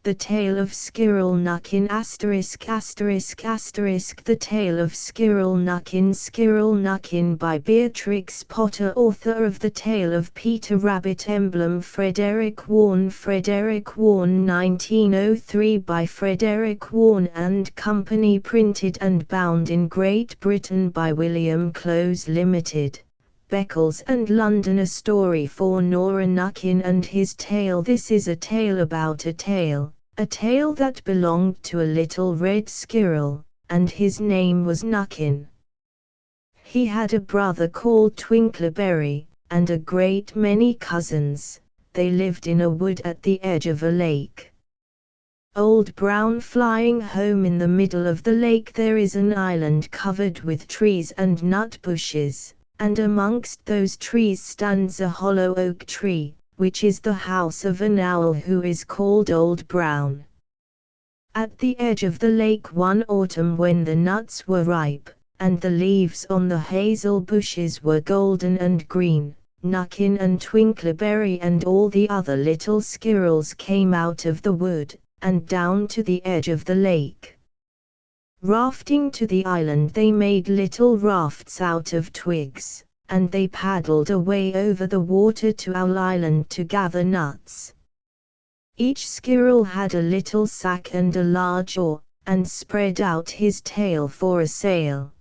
The Tale of Squirrel Nutkin ***** The Tale of Squirrel Nutkin by Beatrix Potter, author of The Tale of Peter Rabbit. Emblem Frederick Warne 1903 by Frederick Warne and Company, printed and bound in Great Britain by William Close Limited, Beccles and London. A story for Nora Nutkin and his tale. This is a tale about a tale that belonged to a little red squirrel, and his name was Nutkin. He had a brother called Twinkleberry, and a great many cousins. They lived in a wood at the edge of a lake. Old Brown flying home. In the middle of the lake there is an island covered with trees and nut bushes, and amongst those trees stands a hollow oak tree, which is the house of an owl who is called Old Brown. At the edge of the lake one autumn, when the nuts were ripe, and the leaves on the hazel bushes were golden and green, Nutkin and Twinkleberry and all the other little squirrels came out of the wood, and down to the edge of the lake. Rafting to the island, they made little rafts out of twigs, and they paddled away over the water to Owl Island to gather nuts. Each squirrel had a little sack and a large oar, and spread out his tail for a sail.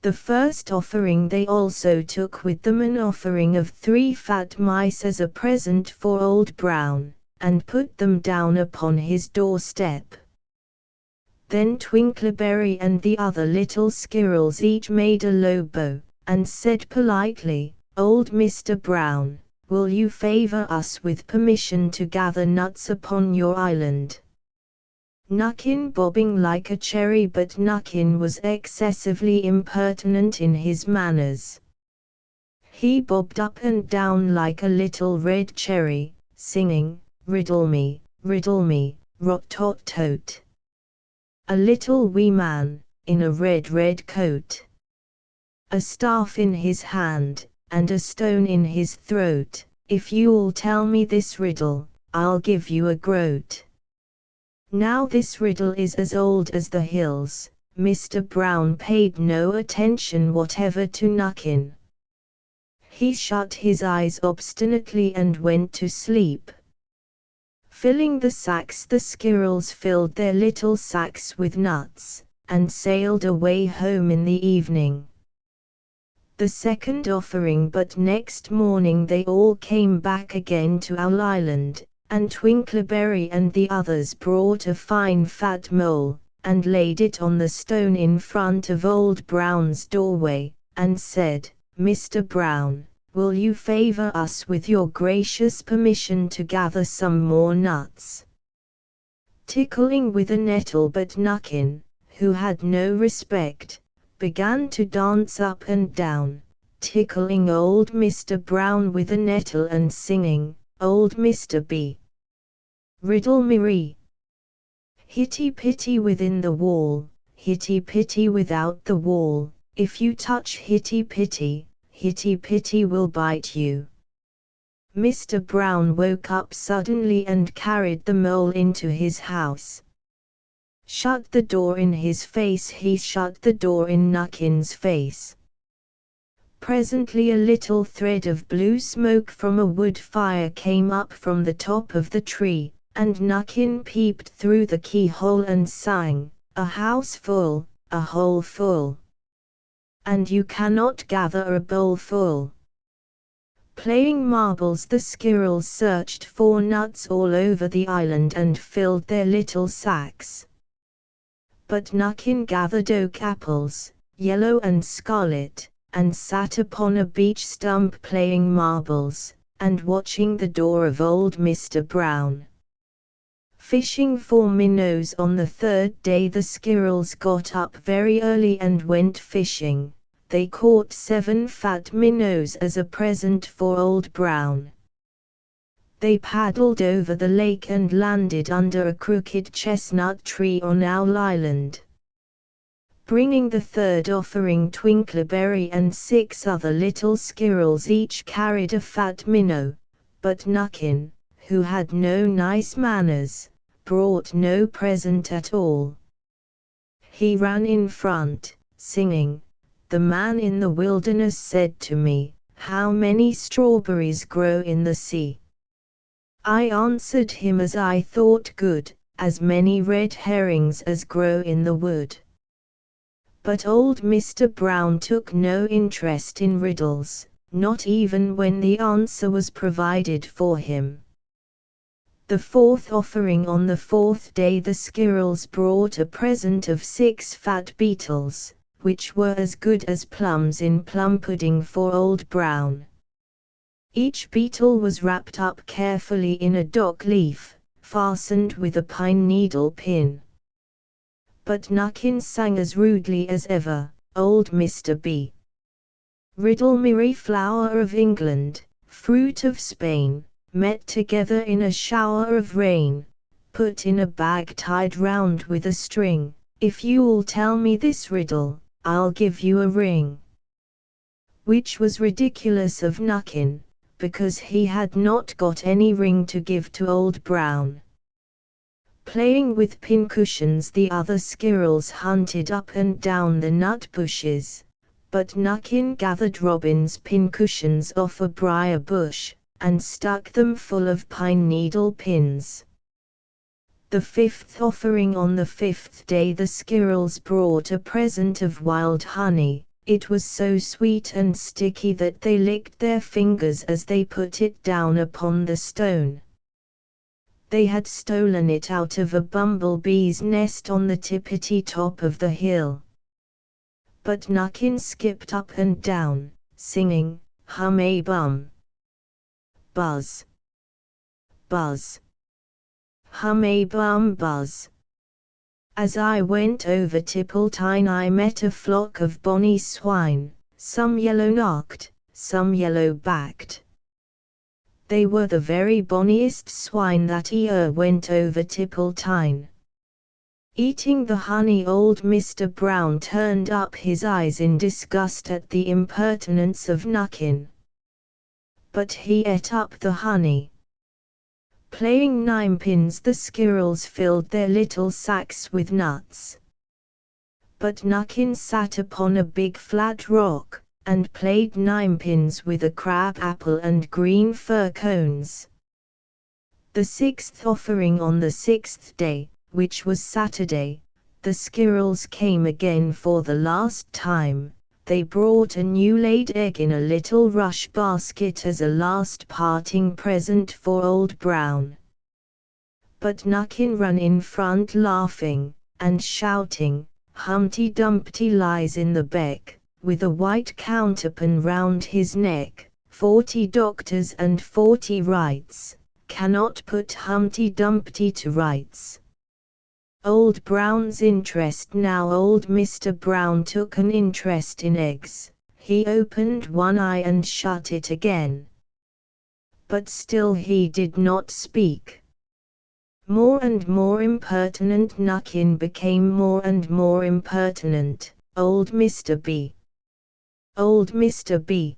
The first offering they also took with them an offering of 3 fat mice as a present for Old Brown, and put them down upon his doorstep. Then Twinkleberry and the other little squirrels each made a low bow, and said politely, "Old Mr. Brown, will you favor us with permission to gather nuts upon your island?" Nutkin bobbing like a cherry, but Nutkin was excessively impertinent in his manners. He bobbed up and down like a little red cherry, singing, riddle me, rot-tot-tot. A little wee man, in a red coat, a staff in his hand, and a stone in his throat. If you'll tell me this riddle, I'll give you a groat. Now this riddle is as old as the hills. Mr. Brown paid no attention whatever to Nutkin. He shut his eyes obstinately and went to sleep. Filling the sacks, the squirrels filled their little sacks with nuts, and sailed away home in the evening. The second offering, but next morning they all came back again to Owl Island, and Twinkleberry and the others brought a fine fat mole, and laid it on the stone in front of Old Brown's doorway, and said, "Mr. Brown, will you favor us with your gracious permission to gather some more nuts?" Tickling with a nettle, but Nutkin, who had no respect, began to dance up and down, tickling old Mr. Brown with a nettle and singing, "Old Mr. B. riddle me ree. Hitty-pitty within the wall, hitty-pitty without the wall, if you touch hitty-pitty, hitty-pitty will bite you." Mr. Brown woke up suddenly and carried the mole into his house. Shut the door in his face. He shut the door in Nutkin's face. Presently a little thread of blue smoke from a wood fire came up from the top of the tree, and Nutkin peeped through the keyhole and sang, "A house full, a hole full, and you cannot gather a bowl full." Playing marbles, the squirrels searched for nuts all over the island and filled their little sacks. But Nutkin gathered oak apples, yellow and scarlet, and sat upon a beech stump playing marbles, and watching the door of old Mr. Brown. Fishing for minnows. On the third day the squirrels got up very early and went fishing. They caught 7 fat minnows as a present for Old Brown. They paddled over the lake and landed under a crooked chestnut tree on Owl Island. Bringing the third offering, Twinkleberry and 6 other little squirrels each carried a fat minnow, but Nutkin, who had no nice manners, brought no present at all. He ran in front, singing, "The man in the wilderness said to me, 'How many strawberries grow in the sea?' I answered him as I thought good, 'As many red herrings as grow in the wood.'" But old Mr. Brown took no interest in riddles, not even when the answer was provided for him. The fourth offering. On the fourth day the squirrels brought a present of 6 fat beetles, which were as good as plums in plum pudding for Old Brown. Each beetle was wrapped up carefully in a dock leaf, fastened with a pine needle pin. But Nutkin sang as rudely as ever, "Old Mr. B. Riddle me, flower of England, fruit of Spain, met together in a shower of rain, put in a bag tied round with a string. If you'll tell me this riddle, I'll give you a ring." Which was ridiculous of Nutkin, because he had not got any ring to give to Old Brown. Playing with pincushions, the other squirrels hunted up and down the nut bushes, but Nutkin gathered robin's pincushions off a briar bush, and stuck them full of pine needle pins. The fifth offering. On the fifth day the squirrels brought a present of wild honey. It was so sweet and sticky that they licked their fingers as they put it down upon the stone. They had stolen it out of a bumblebee's nest on the tippity top of the hill. But Nutkin skipped up and down, singing, "Hum-a-bum, buzz, buzz, hum-a-bum buzz. As I went over Tippletine I met a flock of bonny swine, some yellow-knocked, some yellow-backed. They were the very bonniest swine that e'er went over Tippletine." Eating the honey, old Mr. Brown turned up his eyes in disgust at the impertinence of Nutkin. But he ate up the honey. Playing ninepins, the squirrels filled their little sacks with nuts. But Nutkin sat upon a big flat rock, and played ninepins with a crab apple and green fir cones. The sixth offering. On the sixth day, which was Saturday, the squirrels came again for the last time. They brought a new-laid egg in a little rush basket as a last parting present for Old Brown. But Nutkin ran in front laughing, and shouting, "Humpty Dumpty lies in the beck, with a white counterpane round his neck. 40 doctors and 40 wrights cannot put Humpty Dumpty to rights." Old Brown's interest. Now old Mr. Brown took an interest in eggs. He opened one eye and shut it again. But still he did not speak. More and more impertinent Nutkin became, more and more impertinent. Old Mr. B. Old Mr. B.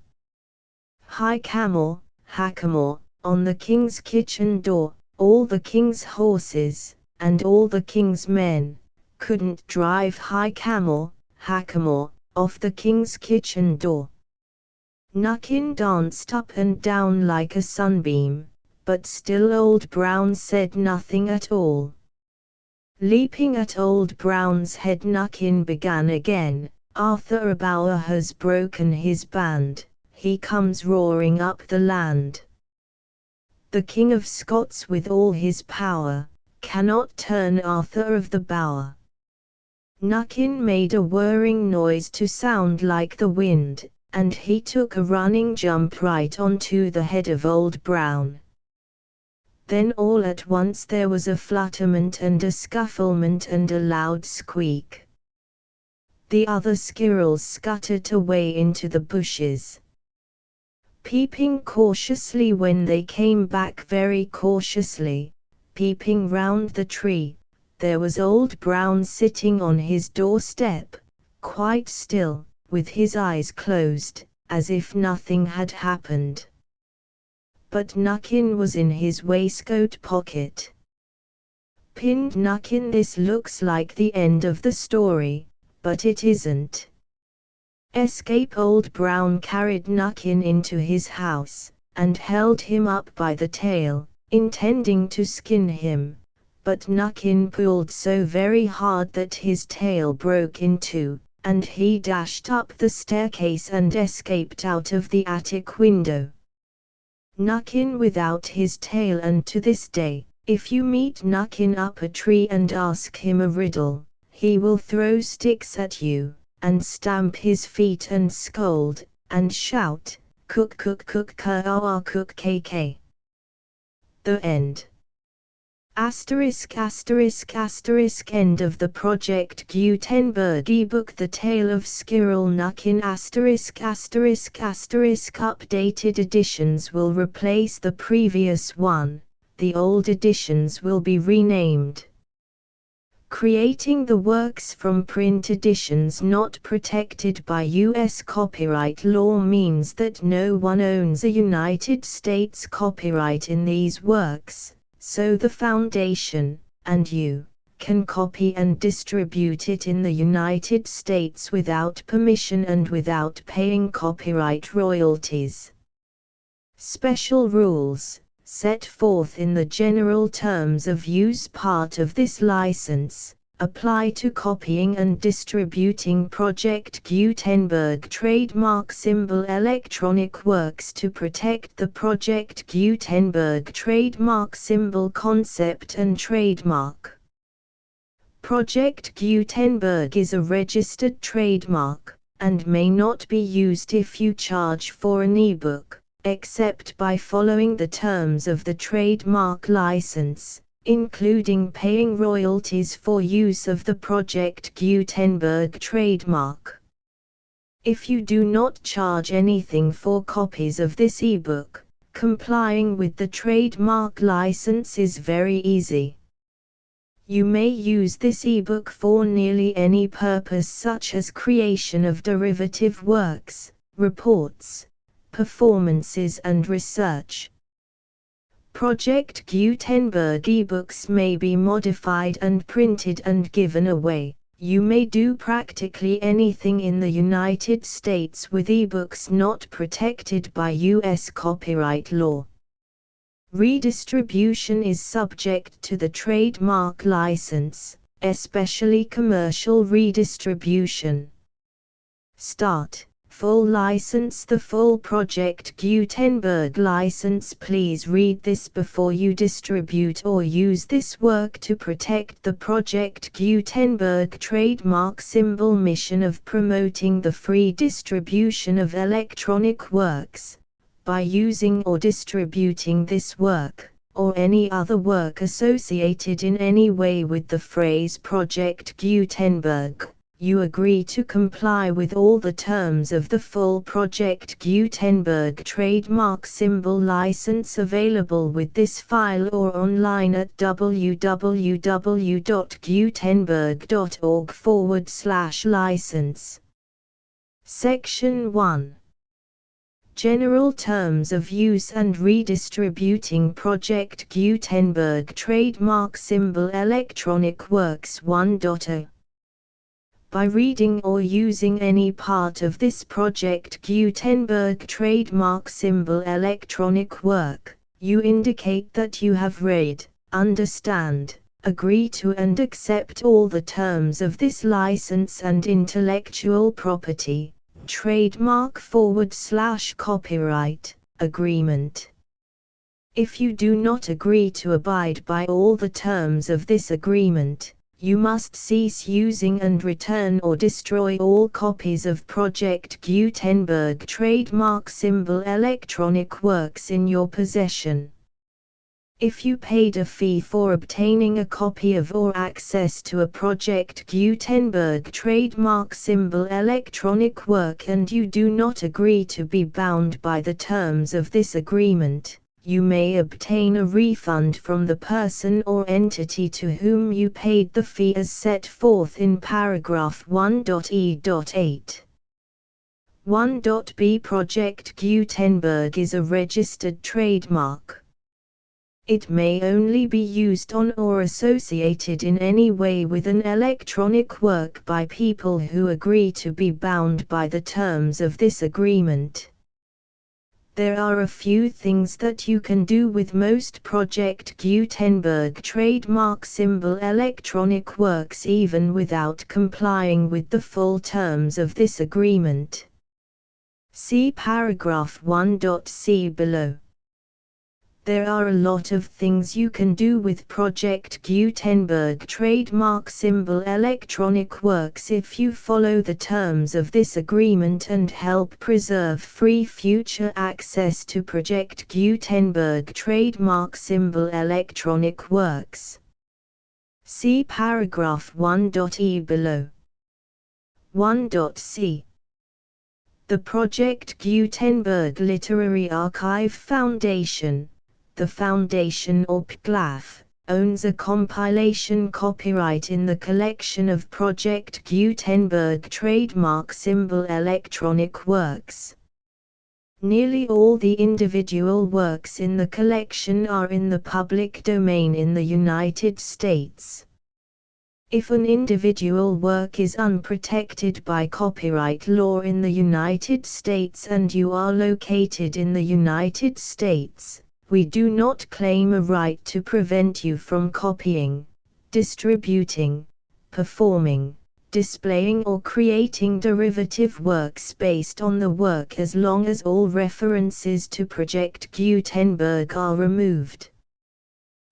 High camel, hackamore, on the king's kitchen door, all the king's horses, and all the king's men, couldn't drive high camel, hackamore, off the king's kitchen door. Nutkin danced up and down like a sunbeam, but still Old Brown said nothing at all. Leaping at Old Brown's head, Nutkin began again, "Arthur a Bower has broken his band, he comes roaring up the land. The King of Scots with all his power cannot turn Arthur of the Bower." Nutkin made a whirring noise to sound like the wind, and he took a running jump right onto the head of Old Brown. Then all at once there was a flutterment and a scufflement and a loud squeak. The other squirrels scuttered away into the bushes. Peeping cautiously when they came back very cautiously, peeping round the tree, there was Old Brown sitting on his doorstep, quite still, with his eyes closed, as if nothing had happened. But Nutkin was in his waistcoat pocket. Pinned Nutkin. This looks like the end of the story, but it isn't. Escape. Old Brown carried Nutkin into his house, and held him up by the tail, intending to skin him, but Nutkin pulled so very hard that his tail broke in two, and he dashed up the staircase and escaped out of the attic window. Nutkin without his tail. And to this day, if you meet Nutkin up a tree and ask him a riddle, he will throw sticks at you, and stamp his feet and scold, and shout, "Cook cook cook ka cook kk." The end. ******* End of the Project Gutenberg ebook The Tale of Squirrel Nutkin. Updated editions will replace the previous one, the old editions will be renamed. Creating the works from print editions not protected by U.S. copyright law means that no one owns a United States copyright in these works, so the Foundation, and you, can copy and distribute it in the United States without permission and without paying copyright royalties. Special rules, set forth in the general terms of use part of this license, apply to copying and distributing Project Gutenberg trademark symbol electronic works to protect the Project Gutenberg trademark symbol concept and trademark. Project Gutenberg is a registered trademark, and may not be used if you charge for an ebook, except by following the terms of the trademark license, including paying royalties for use of the Project Gutenberg trademark. If you do not charge anything for copies of this ebook, complying with the trademark license is very easy. You may use this ebook for nearly any purpose, such as creation of derivative works, reports, performances and research. Project Gutenberg ebooks may be modified and printed and given away. You may do practically anything in the United States with ebooks not protected by U.S. copyright law. Redistribution is subject to the trademark license, especially commercial redistribution. Start. Full license. The full Project Gutenberg license. Please read this before you distribute or use this work to protect the Project Gutenberg trademark symbol mission of promoting the free distribution of electronic works. By using or distributing this work, or any other work associated in any way with the phrase Project Gutenberg, you agree to comply with all the terms of the full Project Gutenberg trademark symbol license available with this file or online at www.gutenberg.org/license. Section 1. General Terms of Use and Redistributing Project Gutenberg Trademark Symbol Electronic Works 1.0. By reading or using any part of this Project Gutenberg trademark symbol electronic work, you indicate that you have read, understand, agree to and accept all the terms of this license and intellectual property, trademark/copyright, agreement. If you do not agree to abide by all the terms of this agreement, you must cease using and return or destroy all copies of Project Gutenberg trademark symbol electronic works in your possession. If you paid a fee for obtaining a copy of or access to a Project Gutenberg trademark symbol electronic work and you do not agree to be bound by the terms of this agreement, you may obtain a refund from the person or entity to whom you paid the fee as set forth in paragraph 1.e.8. 1.b Project Gutenberg is a registered trademark. It may only be used on or associated in any way with an electronic work by people who agree to be bound by the terms of this agreement. There are a few things that you can do with most Project Gutenberg trademark symbol electronic works even without complying with the full terms of this agreement. See paragraph 1.c below. There are a lot of things you can do with Project Gutenberg trademark symbol electronic works if you follow the terms of this agreement and help preserve free future access to Project Gutenberg trademark symbol electronic works. See paragraph 1.e below. 1.c. The Project Gutenberg Literary Archive Foundation, the Foundation or PGLAF, owns a compilation copyright in the collection of Project Gutenberg trademark symbol electronic works. Nearly all the individual works in the collection are in the public domain in the United States. If an individual work is unprotected by copyright law in the United States and you are located in the United States, we do not claim a right to prevent you from copying, distributing, performing, displaying or creating derivative works based on the work as long as all references to Project Gutenberg are removed.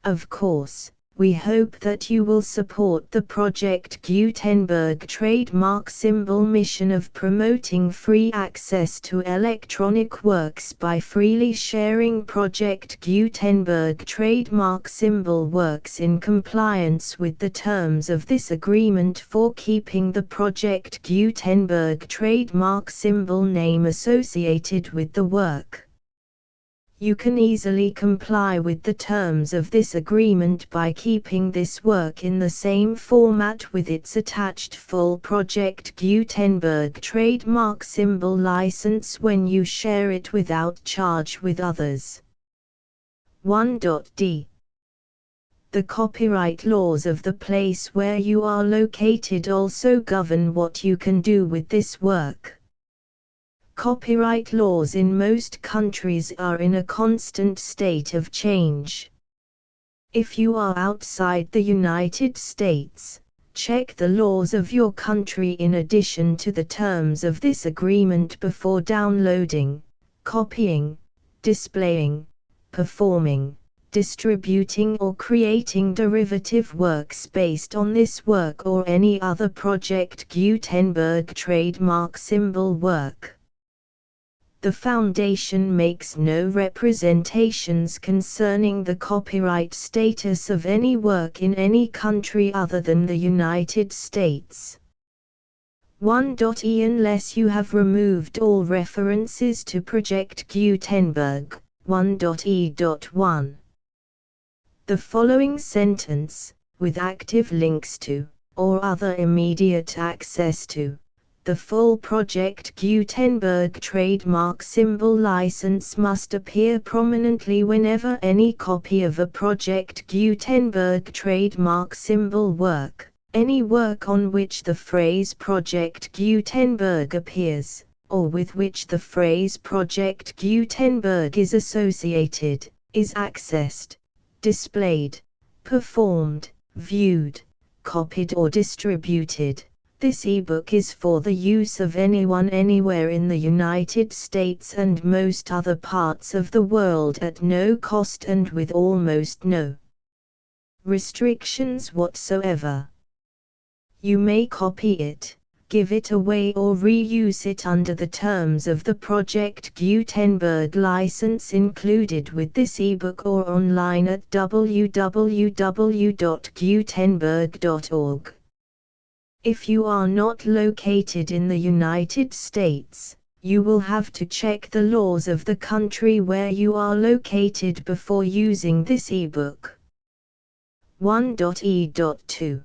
Of course, we hope that you will support the Project Gutenberg trademark symbol mission of promoting free access to electronic works by freely sharing Project Gutenberg trademark symbol works in compliance with the terms of this agreement for keeping the Project Gutenberg trademark symbol name associated with the work. You can easily comply with the terms of this agreement by keeping this work in the same format with its attached full Project Gutenberg trademark symbol license when you share it without charge with others. 1.d. The copyright laws of the place where you are located also govern what you can do with this work. Copyright laws in most countries are in a constant state of change. If you are outside the United States, check the laws of your country in addition to the terms of this agreement before downloading, copying, displaying, performing, distributing or creating derivative works based on this work or any other Project Gutenberg trademark symbol work. The Foundation makes no representations concerning the copyright status of any work in any country other than the United States. 1.e Unless you have removed all references to Project Gutenberg. 1.e.1. The following sentence, with active links to, or other immediate access to, the full Project Gutenberg trademark symbol license must appear prominently whenever any copy of a Project Gutenberg trademark symbol work, any work on which the phrase Project Gutenberg appears, or with which the phrase Project Gutenberg is associated, is accessed, displayed, performed, viewed, copied or distributed. This ebook is for the use of anyone anywhere in the United States and most other parts of the world at no cost and with almost no restrictions whatsoever. You may copy it, give it away or reuse it under the terms of the Project Gutenberg license included with this ebook or online at www.gutenberg.org. If you are not located in the United States, you will have to check the laws of the country where you are located before using this ebook. 1.e.2.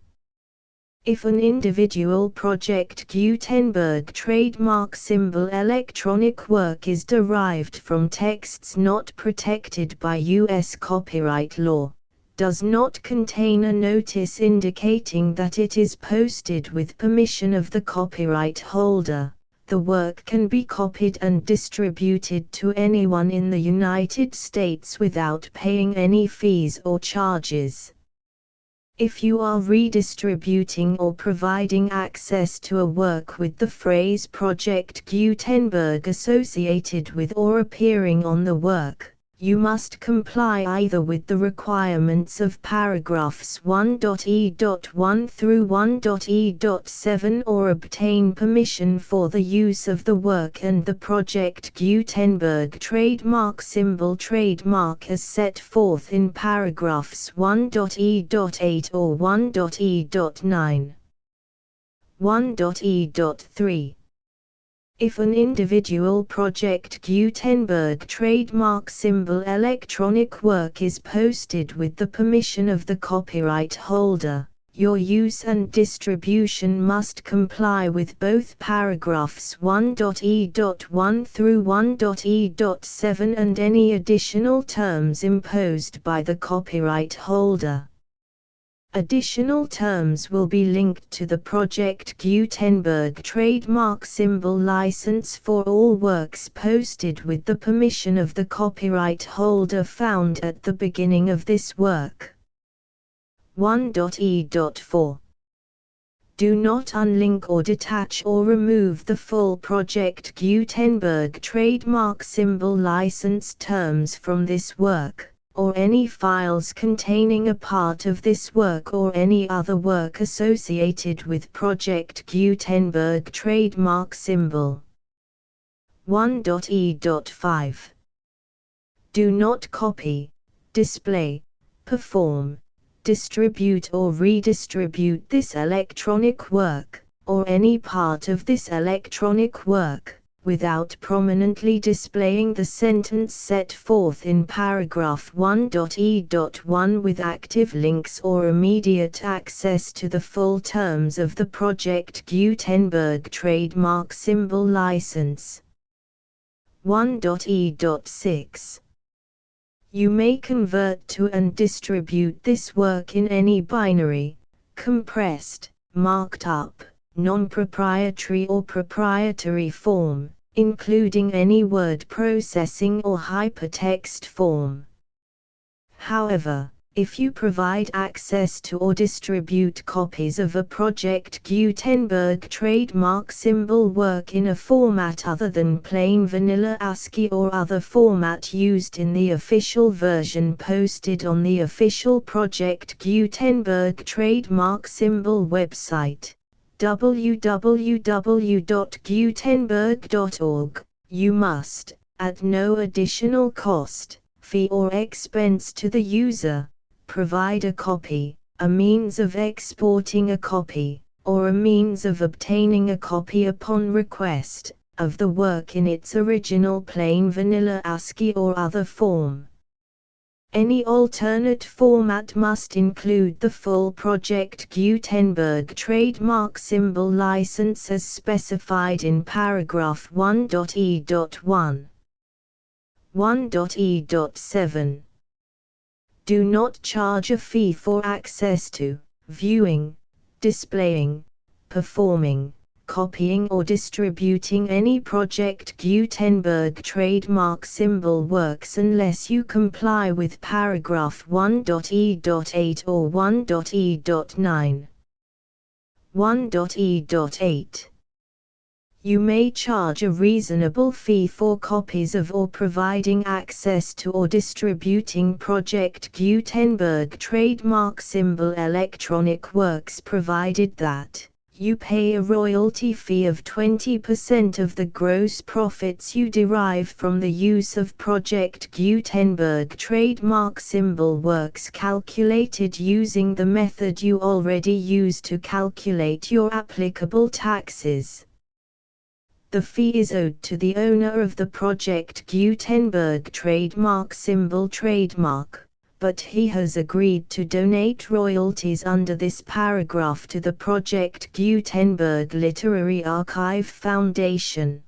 If an individual Project Gutenberg trademark symbol electronic work is derived from texts not protected by U.S. copyright law, does not contain a notice indicating that it is posted with permission of the copyright holder, the work can be copied and distributed to anyone in the United States without paying any fees or charges. If you are redistributing or providing access to a work with the phrase Project Gutenberg associated with or appearing on the work, you must comply either with the requirements of paragraphs 1.e.1 through 1.e.7 or obtain permission for the use of the work and the Project Gutenberg trademark symbol trademark as set forth in paragraphs 1.e.8 or 1.e.9. 1.e.3. If an individual Project Gutenberg trademark symbol electronic work is posted with the permission of the copyright holder, your use and distribution must comply with both paragraphs 1.e.1 through 1.e.7 and any additional terms imposed by the copyright holder. Additional terms will be linked to the Project Gutenberg trademark symbol license for all works posted with the permission of the copyright holder found at the beginning of this work. 1.e.4. Do not unlink or detach or remove the full Project Gutenberg trademark symbol license terms from this work, or any files containing a part of this work or any other work associated with Project Gutenberg trademark symbol. 1.e.5. Do not copy, display, perform, distribute or redistribute this electronic work, or any part of this electronic work, without prominently displaying the sentence set forth in paragraph 1.e.1 with active links or immediate access to the full terms of the Project Gutenberg trademark symbol license. 1.e.6. You may convert to and distribute this work in any binary, compressed, marked up, non-proprietary or proprietary form, including any word processing or hypertext form. However, if you provide access to or distribute copies of a Project Gutenberg trademark symbol work in a format other than plain vanilla ASCII or other format used in the official version posted on the official Project Gutenberg trademark symbol website, www.gutenberg.org, you must, at no additional cost, fee or expense to the user, provide a copy, a means of exporting a copy, or a means of obtaining a copy upon request, of the work in its original plain vanilla ASCII or other form. Any alternate format must include the full Project Gutenberg trademark symbol license as specified in paragraph 1.e.1. 1.e.7. Do not charge a fee for access to, viewing, displaying, performing, copying or distributing any Project Gutenberg trademark symbol works unless you comply with paragraph 1.e.8 or 1.e.9. 1.e.8. You may charge a reasonable fee for copies of or providing access to or distributing Project Gutenberg trademark symbol electronic works provided that you pay a royalty fee of 20% of the gross profits you derive from the use of Project Gutenberg trademark symbol works calculated using the method you already use to calculate your applicable taxes. The fee is owed to the owner of the Project Gutenberg trademark symbol trademark, but he has agreed to donate royalties under this paragraph to the Project Gutenberg Literary Archive Foundation.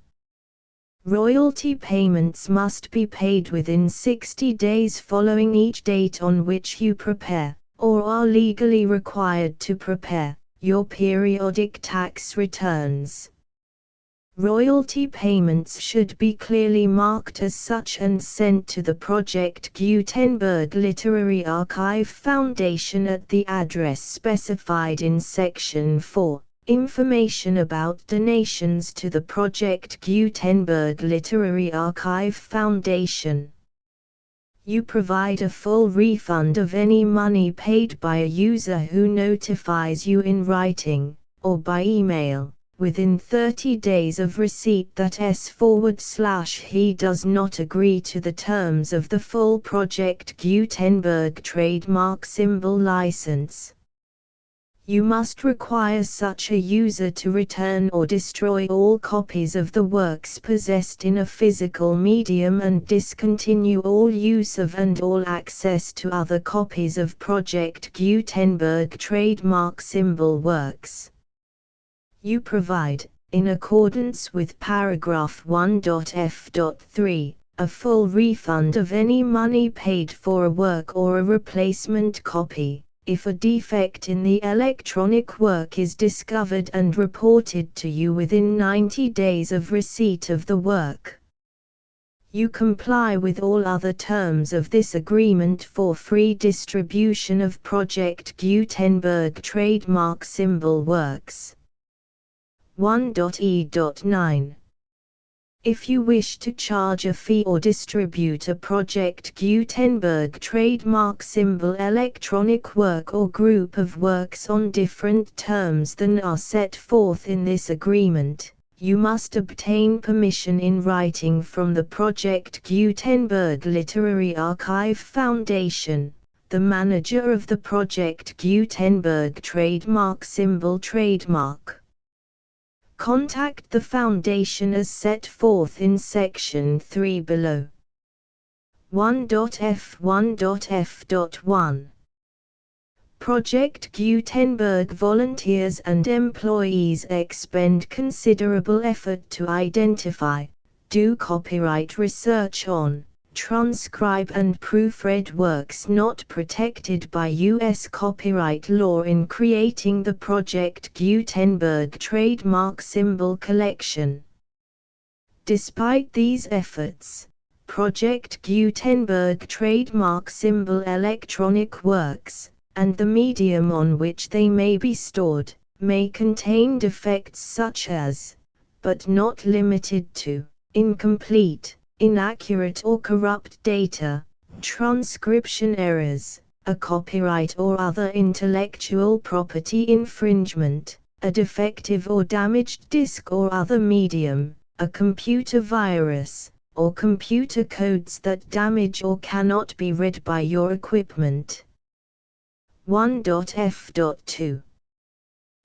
Royalty payments must be paid within 60 days following each date on which you prepare, or are legally required to prepare, your periodic tax returns. Royalty payments should be clearly marked as such and sent to the Project Gutenberg Literary Archive Foundation at the address specified in Section 4. Information about donations to the Project Gutenberg Literary Archive Foundation. You provide a full refund of any money paid by a user who notifies you in writing, or by email, within 30 days of receipt that he does not agree to the terms of the full Project Gutenberg trademark symbol license. You must require such a user to return or destroy all copies of the works possessed in a physical medium and discontinue all use of and all access to other copies of Project Gutenberg trademark symbol works. You provide, in accordance with paragraph 1.f.3, a full refund of any money paid for a work or a replacement copy, if a defect in the electronic work is discovered and reported to you within 90 days of receipt of the work. You comply with all other terms of this agreement for free distribution of Project Gutenberg trademark symbol works. 1.e.9. If you wish to charge a fee or distribute a Project Gutenberg trademark symbol electronic work or group of works on different terms than are set forth in this agreement, you must obtain permission in writing from the Project Gutenberg Literary Archive Foundation, the manager of the Project Gutenberg trademark symbol trademark. Contact the Foundation as set forth in Section 3 below. 1.f1.f.1 Project Gutenberg volunteers and employees expend considerable effort to identify, do copyright research on, transcribe and proofread works not protected by U.S. copyright law in creating the Project Gutenberg trademark symbol collection. Despite these efforts, Project Gutenberg trademark symbol electronic works, and the medium on which they may be stored, may contain defects such as, but not limited to, incomplete, inaccurate or corrupt data, transcription errors, a copyright or other intellectual property infringement, a defective or damaged disk or other medium, a computer virus, or computer codes that damage or cannot be read by your equipment. 1.f.2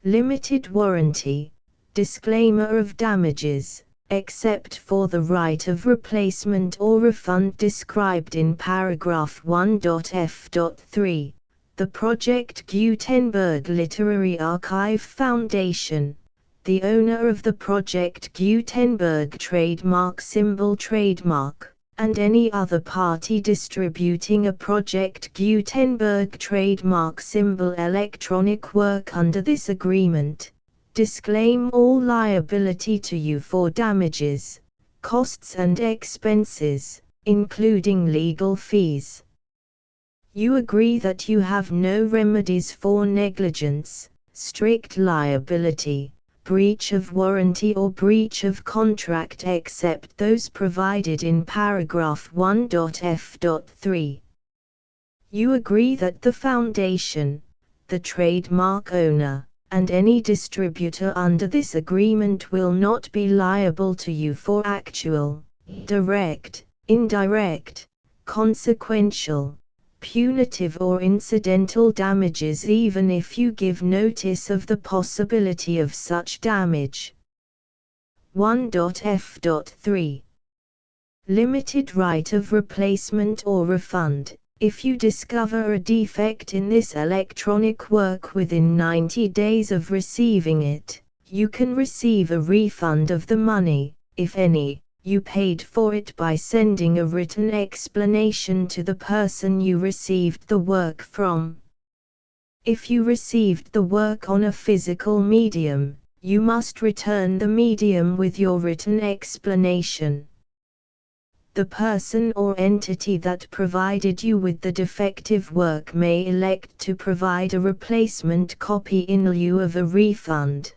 Limited warranty, disclaimer of damages, except for the right of replacement or refund described in paragraph 1.f.3, the Project Gutenberg Literary Archive Foundation, the owner of the Project Gutenberg trademark symbol trademark, and any other party distributing a Project Gutenberg trademark symbol electronic work under this agreement, disclaim all liability to you for damages, costs and expenses, including legal fees. You agree that you have no remedies for negligence, strict liability, breach of warranty or breach of contract except those provided in paragraph 1.f.3. You agree that the Foundation, the trademark owner, and any distributor under this agreement will not be liable to you for actual, direct, indirect, consequential, punitive or incidental damages even if you give notice of the possibility of such damage. 1.f.3 Limited right of replacement or refund, If you discover a defect in this electronic work within 90 days of receiving it, you can receive a refund of the money, if any, you paid for it by sending a written explanation to the person you received the work from. If you received the work on a physical medium, you must return the medium with your written explanation. The person or entity that provided you with the defective work may elect to provide a replacement copy in lieu of a refund.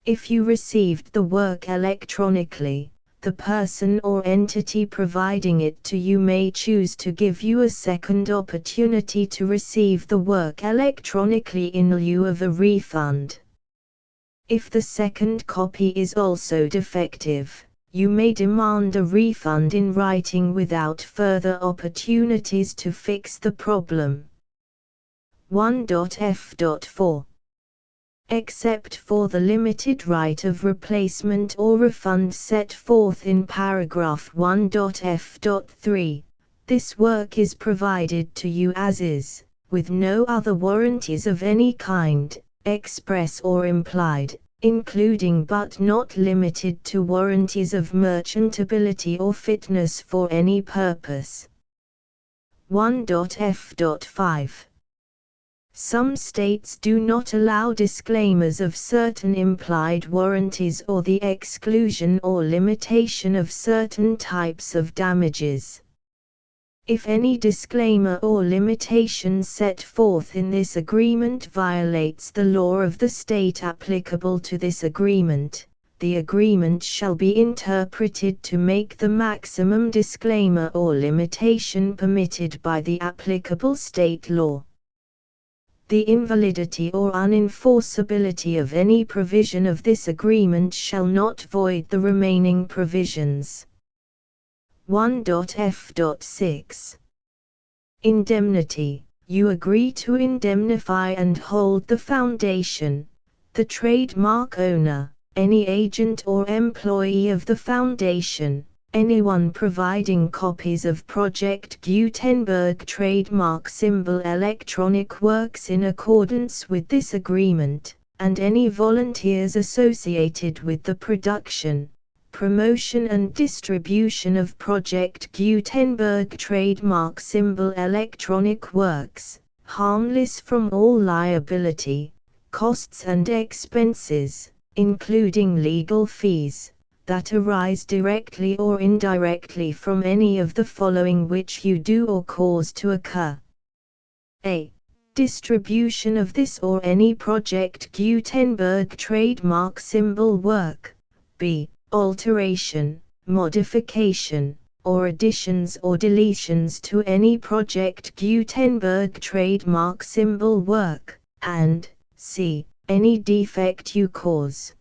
If you received the work electronically, the person or entity providing it to you may choose to give you a second opportunity to receive the work electronically in lieu of a refund. If the second copy is also defective, you may demand a refund in writing without further opportunities to fix the problem. 1.f.4 Except for the limited right of replacement or refund set forth in paragraph 1.f.3, this work is provided to you as is, with no other warranties of any kind, express or implied, including but not limited to warranties of merchantability or fitness for any purpose. 1.f.5 Some states do not allow disclaimers of certain implied warranties or the exclusion or limitation of certain types of damages. If any disclaimer or limitation set forth in this agreement violates the law of the state applicable to this agreement, the agreement shall be interpreted to make the maximum disclaimer or limitation permitted by the applicable state law. The invalidity or unenforceability of any provision of this agreement shall not void the remaining provisions. 1.f.6 Indemnity. You agree to indemnify and hold the foundation, the trademark owner, any agent or employee of the foundation, anyone providing copies of Project Gutenberg trademark symbol electronic works in accordance with this agreement, and any volunteers associated with the production, promotion and distribution of Project Gutenberg trademark symbol electronic works, harmless from all liability, costs and expenses, including legal fees, that arise directly or indirectly from any of the following which you do or cause to occur. A. Distribution of this or any Project Gutenberg trademark symbol work. B. Alteration, modification, or additions or deletions to any Project Gutenberg trademark symbol work, and C. Any defect you cause.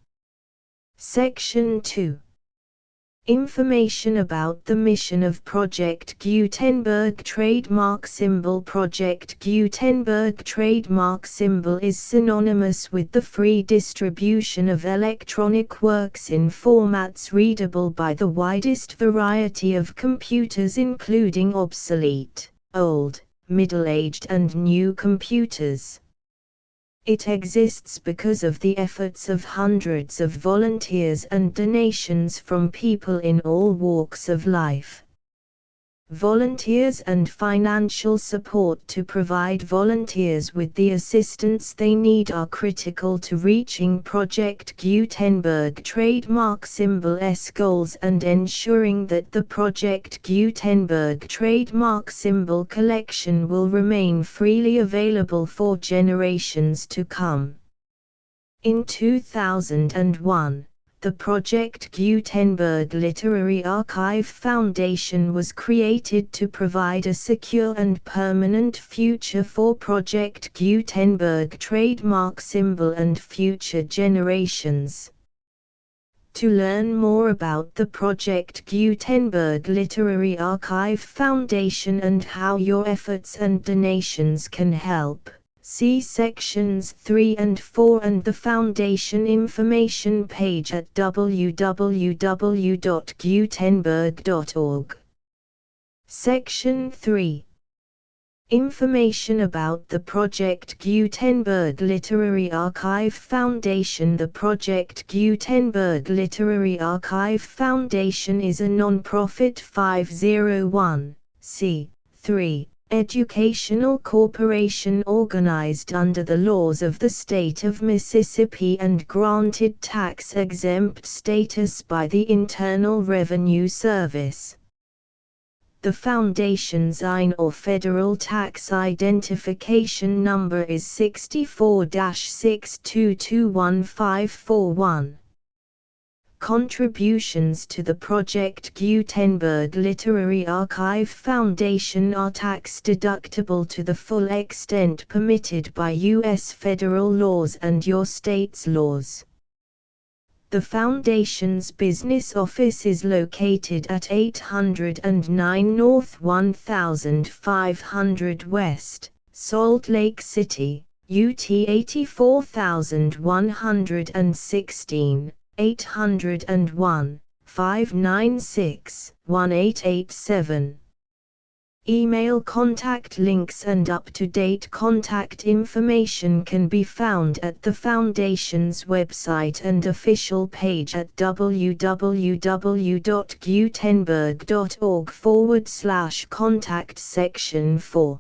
Section 2. Information about the mission of Project Gutenberg trademark symbol. Project Gutenberg trademark symbol is synonymous with the free distribution of electronic works in formats readable by the widest variety of computers, including obsolete, old, middle-aged and new computers. It exists because of the efforts of hundreds of volunteers and donations from people in all walks of life. Volunteers and financial support to provide volunteers with the assistance they need are critical to reaching Project Gutenberg trademark symbol's goals and ensuring that the Project Gutenberg trademark symbol collection will remain freely available for generations to come. In 2001, the Project Gutenberg Literary Archive Foundation was created to provide a secure and permanent future for Project Gutenberg trademark symbol and future generations. To learn more about the Project Gutenberg Literary Archive Foundation and how your efforts and donations can help, see sections 3 and 4 and the Foundation information page at www.gutenberg.org. Section 3. Information about the Project Gutenberg Literary Archive Foundation. The Project Gutenberg Literary Archive Foundation is a non-profit 501(c)(3) educational corporation organized under the laws of the state of Mississippi and granted tax-exempt status by the Internal Revenue Service. The Foundation's IN or Federal Tax Identification Number is 64-6221541. Contributions to the Project Gutenberg Literary Archive Foundation are tax-deductible to the full extent permitted by U.S. federal laws and your state's laws. The Foundation's business office is located at 809 North 1500 West, Salt Lake City, UT 84116, 801-596-1887. Email contact links and up-to-date contact information can be found at the Foundation's website and official page at www.gutenberg.org/contact section 4.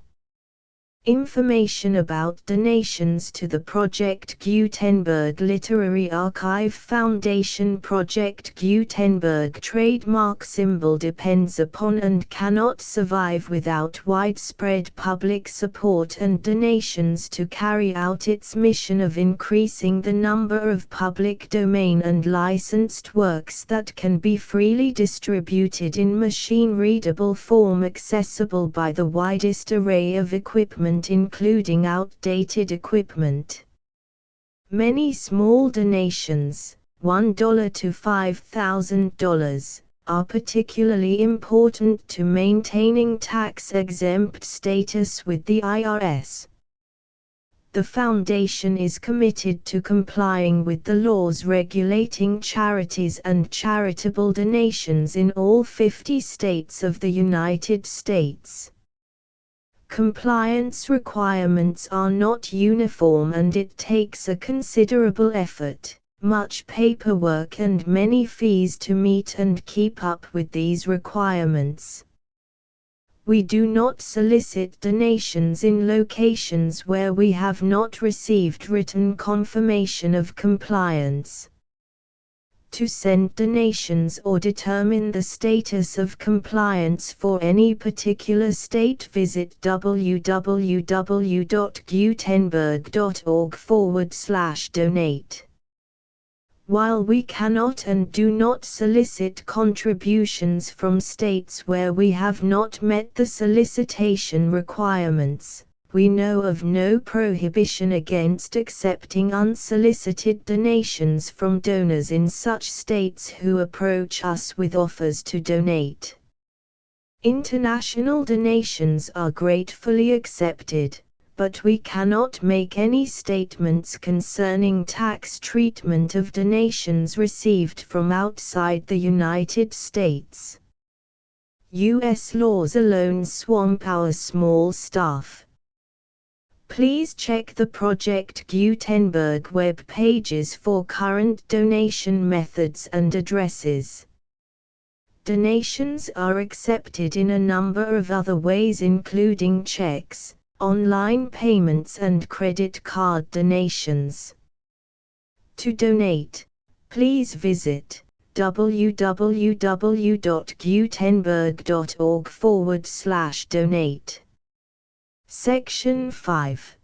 Information about donations to the Project Gutenberg Literary Archive Foundation. Project Gutenberg trademark symbol depends upon and cannot survive without widespread public support and donations to carry out its mission of increasing the number of public domain and licensed works that can be freely distributed in machine-readable form accessible by the widest array of equipment including outdated equipment. Many small donations, $1 to $5,000, are particularly important to maintaining tax-exempt status with the IRS. The Foundation is committed to complying with the laws regulating charities and charitable donations in all 50 states of the United States. Compliance requirements are not uniform and it takes a considerable effort, much paperwork and many fees to meet and keep up with these requirements. We do not solicit donations in locations where we have not received written confirmation of compliance. To send donations or determine the status of compliance for any particular state, visit www.gutenberg.org/donate. While we cannot and do not solicit contributions from states where we have not met the solicitation requirements, we know of no prohibition against accepting unsolicited donations from donors in such states who approach us with offers to donate. International donations are gratefully accepted, but we cannot make any statements concerning tax treatment of donations received from outside the United States. U.S. laws alone swamp our small staff. Please check the Project Gutenberg web pages for current donation methods and addresses. Donations are accepted in a number of other ways including checks, online payments and credit card donations. To donate, please visit www.gutenberg.org/donate. Section 5.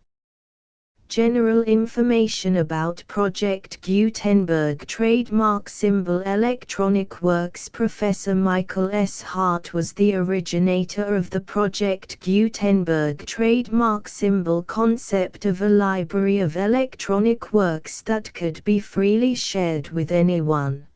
General information about Project Gutenberg trademark symbol. Electronic Works. Professor Michael S. Hart was the originator of the Project Gutenberg trademark symbol concept of a library of electronic works that could be freely shared with anyone.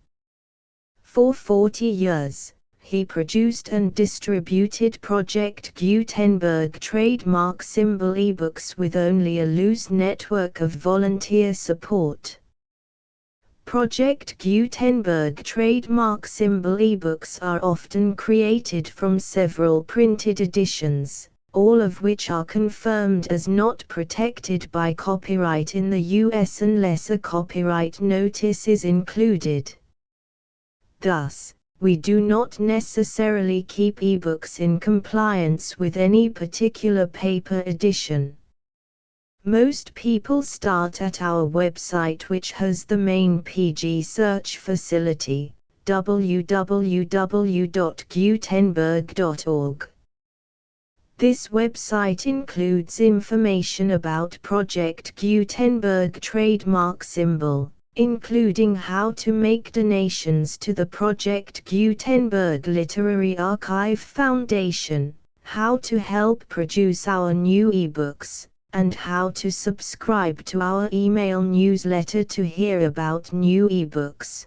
For 40 years, he produced and distributed Project Gutenberg trademark symbol ebooks with only a loose network of volunteer support. Project Gutenberg trademark symbol ebooks are often created from several printed editions, all of which are confirmed as not protected by copyright in the US unless a copyright notice is included. Thus, we do not necessarily keep ebooks in compliance with any particular paper edition. Most people start at our website, which has the main PG search facility, www.gutenberg.org. This website includes information about Project Gutenberg trademark symbol, including how to make donations to the Project Gutenberg Literary Archive Foundation, how to help produce our new ebooks, and how to subscribe to our email newsletter to hear about new ebooks.